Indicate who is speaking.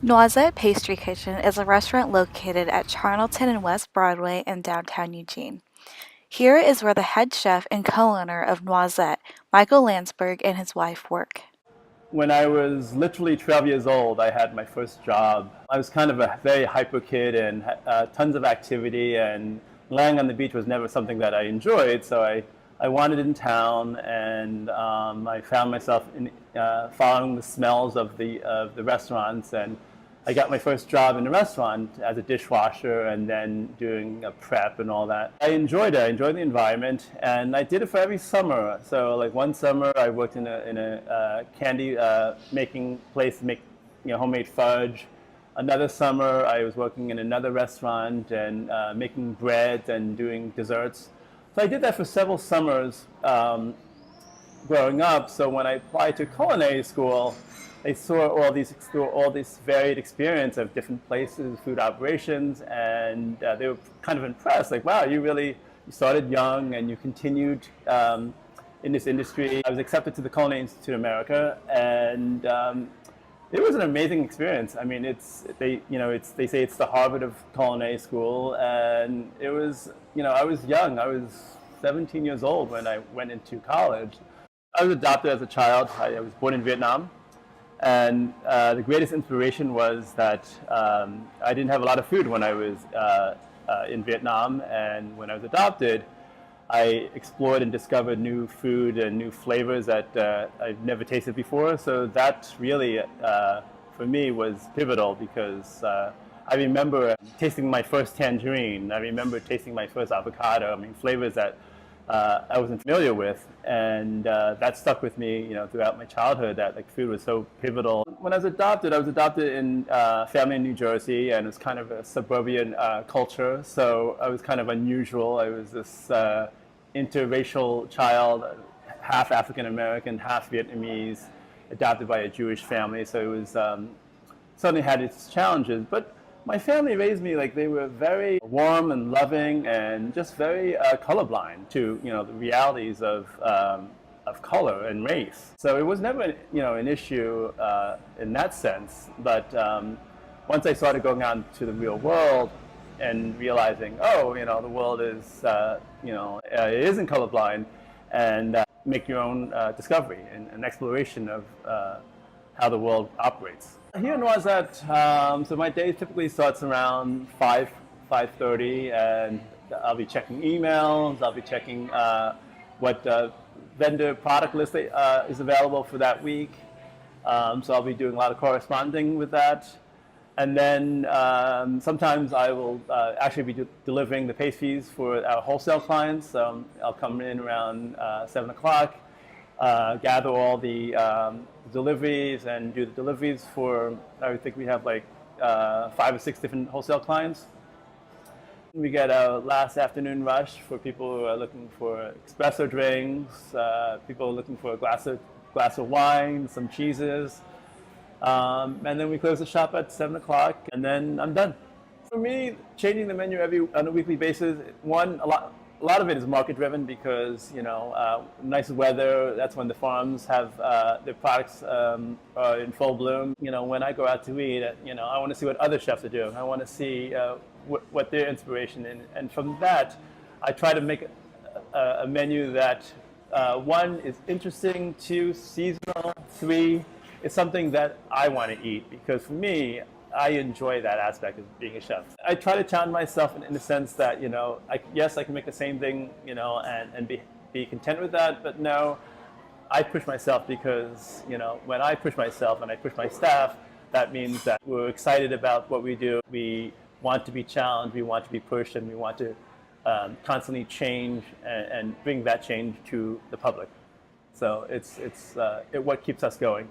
Speaker 1: Noisette Pastry Kitchen is a restaurant located at Charnelton and West Broadway in downtown Eugene. Here is where the head chef and co-owner of Noisette, Michael Landsberg, and his wife work.
Speaker 2: When I was literally 12 years old, I had my first job. I was kind of a very hyper kid and tons of activity, and laying on the beach was never something that I enjoyed. So I wandered in town, and I found myself following the smells of the restaurants, and I got my first job in a restaurant as a dishwasher and then doing a prep and all that. I enjoyed it. I enjoyed the environment, and I did it for every summer. So, like one summer, I worked in a candy making place to make homemade fudge. Another summer, I was working in another restaurant and making breads and doing desserts. So I did that for several summers growing up. So when I applied to culinary school, I saw all these varied experience of different places, food operations, and they were kind of impressed. Like, wow, you started young and you continued in this industry. I was accepted to the Culinary Institute of America, and it was an amazing experience. I mean, they say it's the Harvard of culinary school, and it was, I was young. I was 17 years old when I went into college. I was adopted as a child. I was born in Vietnam. And the greatest inspiration was that I didn't have a lot of food when I was in Vietnam. And when I was adopted, I explored and discovered new food and new flavors that I've never tasted before. So that really, for me, was pivotal because I remember tasting my first tangerine. I remember tasting my first avocado. I mean, flavors that I wasn't familiar with, and that stuck with me, throughout my childhood. That like food was so pivotal. When I was adopted in family in New Jersey, and it was kind of a suburban culture. So I was kind of unusual. I was this interracial child, half African American, half Vietnamese, adopted by a Jewish family. So it was certainly had its challenges, but my family raised me like they were very warm and loving and just very colorblind to the realities of color and race. So it was never an issue in that sense. But once I started going out into the real world and realizing, the world is it isn't colorblind, and make your own discovery and an exploration of how the world operates. Here in Noisette, so my day typically starts around 5:30, and I'll be checking emails. I'll be checking what vendor product list is available for that week. So I'll be doing a lot of corresponding with that. And then sometimes I will actually be delivering the pastries for our wholesale clients. I'll come in around 7 o'clock. Gather all the deliveries and do the deliveries for, I think we have like 5 or 6 different wholesale clients. We get a last afternoon rush for people who are looking for espresso drinks, people are looking for a glass of wine, some cheeses. And then we close the shop at 7 o'clock, and then I'm done. For me, changing the menu on a weekly basis, a lot of it is market driven because nice weather. That's when the farms have their products are in full bloom. When I go out to eat, I want to see what other chefs are doing. I want to see what their inspiration is, and from that, I try to make a menu that 1 is interesting, 2 seasonal, 3 is something that I want to eat, because for me, I enjoy that aspect of being a chef. I try to challenge myself in the sense that, yes, I can make the same thing, and be content with that, but no, I push myself because, when I push myself and I push my staff, that means that we're excited about what we do. We want to be challenged, we want to be pushed, and we want to constantly change and bring that change to the public. So it's what keeps us going.